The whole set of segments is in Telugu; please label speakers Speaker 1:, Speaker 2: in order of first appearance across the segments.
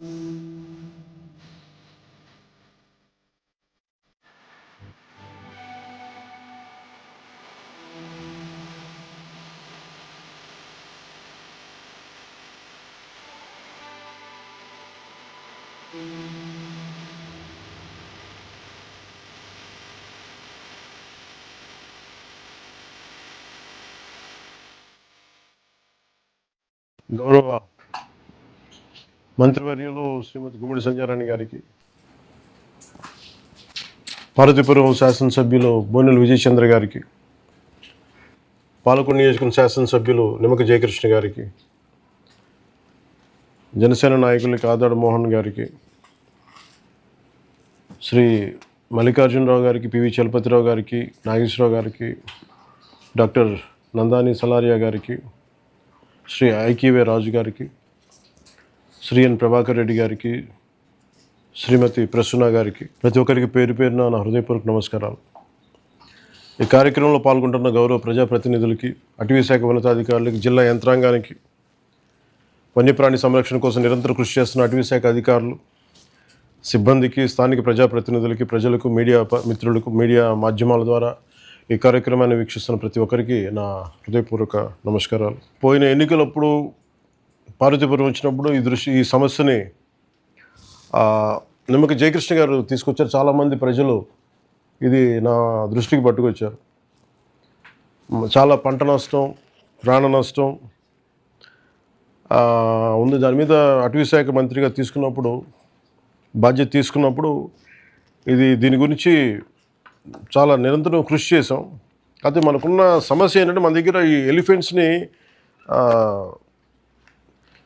Speaker 1: గౌరవ మంత్రివర్యులు శ్రీమతి గుమ్మడి సంజయారాణి గారికి, పార్వతీపురం శాసనసభ్యులు బోనెల విజయచంద్ర గారికి, పాలకొండ నియోజకవర్గం శాసనసభ్యులు నిమ్మక జయకృష్ణ గారికి, జనసేన నాయకులకి ఆదాడ మోహన్ గారికి, శ్రీ మల్లికార్జునరావు గారికి, పివి చలపతిరావు గారికి, నాగేశ్వరరావు గారికి, డాక్టర్ నందాని సలారియా గారికి, శ్రీ ఐకివే రాజు గారికి, శ్రీ ఎన్ ప్రభాకర్ రెడ్డి గారికి, శ్రీమతి ప్రసన్న గారికి, ప్రతి ఒక్కరికి పేరు పేరున నా హృదయపూర్వక నమస్కారాలు. ఈ కార్యక్రమంలో పాల్గొంటున్న గౌరవ ప్రజాప్రతినిధులకి, అటవీ శాఖ ఉన్నతాధికారులకి, జిల్లా యంత్రాంగానికి, వన్యప్రాణి సంరక్షణ కోసం నిరంతరం కృషి చేస్తున్న అటవీ శాఖ అధికారులు, సిబ్బందికి, స్థానిక ప్రజాప్రతినిధులకి, ప్రజలకు, మీడియా మిత్రులకు, మీడియా మాధ్యమాల ద్వారా ఈ కార్యక్రమాన్ని వీక్షిస్తున్న ప్రతి ఒక్కరికి నా హృదయపూర్వక నమస్కారాలు. పోయిన ఎన్నికలప్పుడు పార్వతీపురం వచ్చినప్పుడు ఈ సమస్యని నిమ్మక జయకృష్ణ గారు తీసుకొచ్చారు. చాలామంది ప్రజలు ఇది నా దృష్టికి పట్టుకొచ్చారు. చాలా పంట నష్టం, ప్రాణ నష్టం ఉంది. దాని మీద అటవీ శాఖ మంత్రిగా బాధ్యత తీసుకున్నప్పుడు దీని గురించి చాలా నిరంతరం కృషి చేసాం. అయితే మనకున్న సమస్య ఏంటంటే, మన దగ్గర ఈ ఎలిఫెంట్స్ని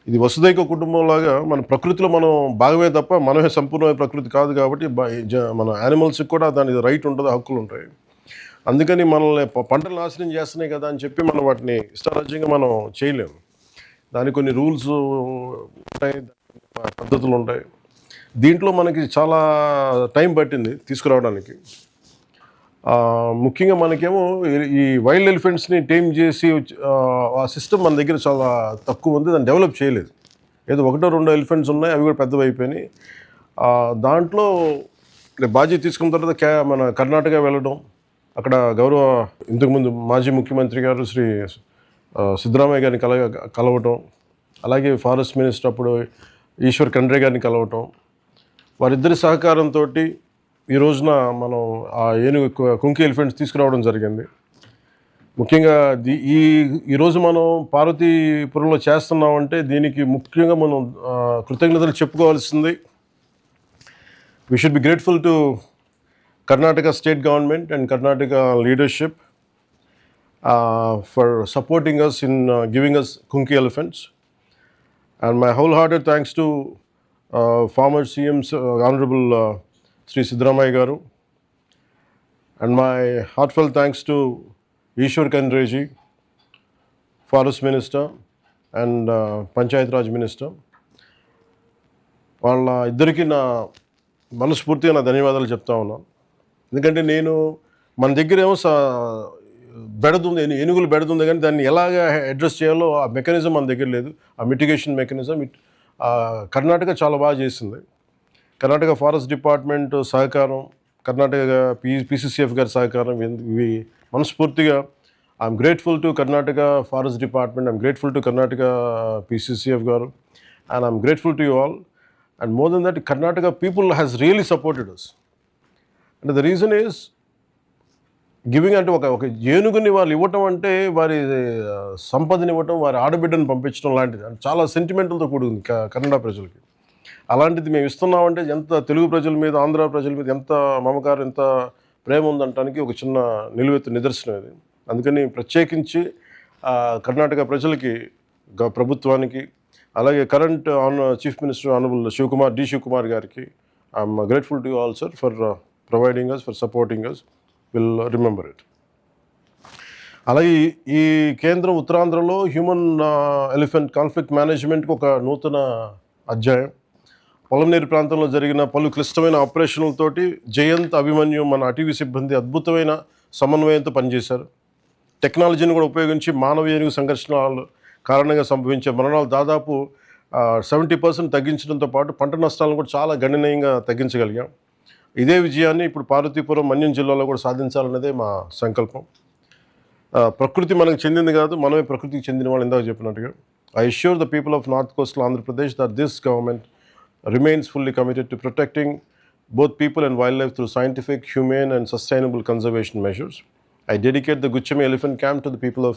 Speaker 1: ఇది వసుదైక కుటుంబంలాగా మన ప్రకృతిలో మనం భాగమే తప్ప మనమే సంపూర్ణమైన ప్రకృతి కాదు. కాబట్టి మన యానిమల్స్కి కూడా దాని రైట్ ఉంటుంది, హక్కులు ఉంటాయి. అందుకని మనల్ని పంటలు నాశనం చేస్తున్నాయి కదా అని చెప్పి మనం వాటిని ఇష్టారాజ్యంగా మనం చేయలేము. దానికి కొన్ని రూల్స్ ఉంటాయి, పద్ధతులు ఉంటాయి. దీంట్లో మనకి చాలా టైం పట్టింది తీసుకురావడానికి. ముఖ్యంగా మనకేమో ఈ వైల్డ్ ఎలిఫెంట్స్ని టేమ్ చేసి ఆ సిస్టమ్ మన దగ్గర చాలా తక్కువ ఉంది, దాన్ని డెవలప్ చేయలేదు. ఏదో 1-2 ఎలిఫెంట్స్ ఉన్నాయి, అవి కూడా పెద్దవి అయిపోయినాయి. దాంట్లో బాధ్యత తీసుకున్న తర్వాత మన కర్ణాటక వెళ్ళడం, అక్కడ గౌరవ ఇంతకుముందు మాజీ ముఖ్యమంత్రి గారు శ్రీ సిద్ధరామయ్య గారిని కలవటం, అలాగే ఫారెస్ట్ మినిస్టర్ అప్పుడు ఈశ్వర్ ఖండ్రే గారిని కలవటం, వారిద్దరి సహకారంతో ఈ రోజున మనం ఆ ఏనుగు కుంకి ఎలిఫెంట్స్ తీసుకురావడం జరిగింది. ముఖ్యంగా ఈరోజు మనం పార్వతీపురంలో చేస్తున్నామంటే దీనికి ముఖ్యంగా మనం కృతజ్ఞతలు చెప్పుకోవాల్సింది. We should be grateful to Karnataka state government and Karnataka leadership for supporting us in giving us Kunki elephants. And my wholehearted thanks to former CM's Honorable Sri Siddaramaiah Garu, and my heartfelt thanks to Ishwar Khandre ji, Forest Minister and Panchayat Raj Minister. వాళ్ళ ఇద్దరికి నా మనస్ఫూర్తిగా నా ధన్యవాదాలు చెప్తా ఉన్నాను. ఎందుకంటే మన దగ్గర ఏమో బెడదుంది, ఏనుగులు బెడదుంది, కానీ దాన్ని ఎలాగ అడ్రస్ చేయాలో ఆ మెకానిజం మన దగ్గర లేదు. ఆ మిటిగేషన్ మెకానిజం కర్ణాటక చాలా బాగా చేసింది. కర్ణాటక ఫారెస్ట్ డిపార్ట్మెంట్ సహకారం, కర్ణాటక PCCF గారి సహకారం, ఇవి మనస్ఫూర్తిగా I'm grateful to Karnataka forest department, I'm grateful to Karnataka PCCF గారు, and I'm grateful to you all. And more than that, Karnataka people has really supported us. And the reason is giving. అంటే ఒక ఏనుగుని వాళ్ళు ఇవ్వటం అంటే వారి సంపదని ఇవ్వటం, వారి ఆడబిడ్డను పంపించడం లాంటిది. అంటే చాలా సెంటిమెంటల్తో కూడుకుంది కన్నడ ప్రజలకి. అలాంటిది మేము ఇస్తున్నామంటే ఎంత తెలుగు ప్రజల మీద, ఆంధ్ర ప్రజల మీద ఎంత మమకారం, ఎంత ప్రేమ ఉందంటానికి ఒక చిన్న నిలువెత్తు నిదర్శనం ఇది. అందుకని ప్రత్యేకించి కర్ణాటక ప్రజలకి, ప్రభుత్వానికి, అలాగే current chief minister honourable Shivakumar గారికి I'm grateful to you all sir for providing us, for supporting us. Will remember it. అలాగే ఈ కేంద్రం ఉత్తరాంధ్రలో హ్యూమన్ ఎలిఫెంట్ కాన్ఫ్లిక్ట్ మేనేజ్మెంట్కి ఒక నూతన అధ్యాయం. పొలంనేరు ప్రాంతంలో జరిగిన పలు క్లిష్టమైన ఆపరేషన్లతోటి జయంత్, అభిమన్యు, మన అటవీ సిబ్బంది అద్భుతమైన సమన్వయంతో పనిచేశారు. టెక్నాలజీని కూడా ఉపయోగించి మానవ ఏనుగు సంఘర్షణల కారణంగా సంభవించే మరణాలు దాదాపు 70% తగ్గించడంతో పాటు పంట నష్టాలను కూడా చాలా గణనీయంగా తగ్గించగలిగాం. ఇదే విజయాన్ని ఇప్పుడు పార్వతీపురం, మన్యం జిల్లాలో కూడా సాధించాలన్నదే మా సంకల్పం. ప్రకృతి మనకు చెందింది కాదు, మనమే ప్రకృతికి చెందిన వాళ్ళు. ఇందాక చెప్పినట్టుగా I assure the people of North Coastal Andhra Pradesh that this government remains fully committed to protecting both people and wildlife through scientific, humane and sustainable conservation measures. I dedicate the Guchami Elephant Camp to the people of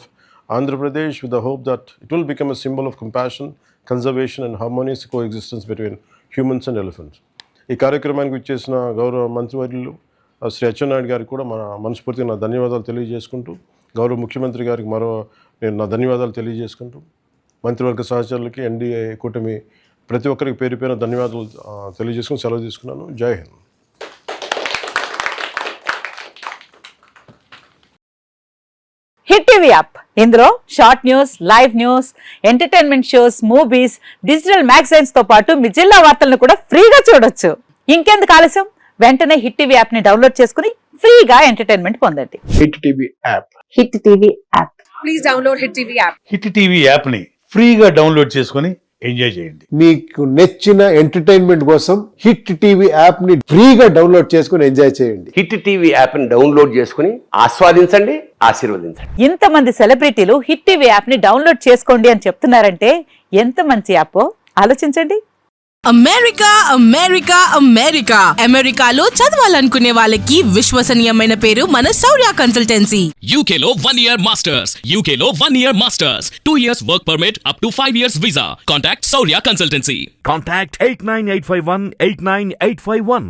Speaker 1: Andhra Pradesh with the hope that it will become a symbol of compassion, conservation and harmonious coexistence between humans and elephants. ఈ కార్యక్రమానికి ఇచ్చేసిన గౌరవ మంత్రివర్యులు శ్రీ అచ్చెన్నాయుడు గారికి కూడా మన మనస్ఫూర్తిగా నా ధన్యవాదాలు తెలియజేసుకుంటూ, గౌరవ ముఖ్యమంత్రి గారికి నేను నా ధన్యవాదాలు తెలియజేసుకుంటూ, మంత్రివర్గ సహచరులకి, ఎన్డీఏ కూటమి ప్రతి ఒక్కరికి పేరు పేరు ధన్యవాదాలు తెలియజేసుకుని సెలవు తీసుకున్నాను. జై హింద్.
Speaker 2: హిట్ టీవీ యాప్, ఇందులో short news, live news, entertainment shows, movies, digital magazines తో పాటు మీ జిల్లా వార్తలను కూడా ఫ్రీగా చూడొచ్చు. ఇంకెందుకు ఆలస్యం, వెంటనే హిట్ టీవీ యాప్ ని డౌన్లోడ్ చేసుకుని ఫ్రీగా ఎంటర్టైన్మెంట్ పొందండి.
Speaker 3: Hit TV app.
Speaker 2: Hit TV app.
Speaker 4: Please download hit TV app.
Speaker 5: Hit TV app ని ఫ్రీగా డౌన్లోడ్ చేసుకొని ఎంజాయ్ చేయండి.
Speaker 3: మీకు నచ్చిన ఎంటర్టైన్మెంట్ కోసం హిట్ టీవీ యాప్ ని ఫ్రీగా డౌన్లోడ్ చేసుకుని ఎంజాయ్ చేయండి.
Speaker 6: హిట్ టీవీ యాప్ ని డౌన్లోడ్ చేసుకుని ఆస్వాదించండి, ఆశీర్వదించండి.
Speaker 2: ఇంతమంది సెలబ్రిటీలు హిట్ టీవీ యాప్ ని డౌన్లోడ్ చేసుకోండి అని చెప్తున్నారంటే ఎంత మంచి యాప్ ఆలోచించండి.
Speaker 7: అమెరికా అమెరికా అమెరికా అమెరికాలో చదవాలనుకునే వాళ్ళకి విశ్వసనీయమైన పేరు మన శౌర్య కన్సల్టెన్సీ.
Speaker 8: UK లో 1 year masters, UK లో 1 year masters, 2 years work permit up to 5 years visa. Contact Saurya Consultancy.
Speaker 9: Contact 89851 89851.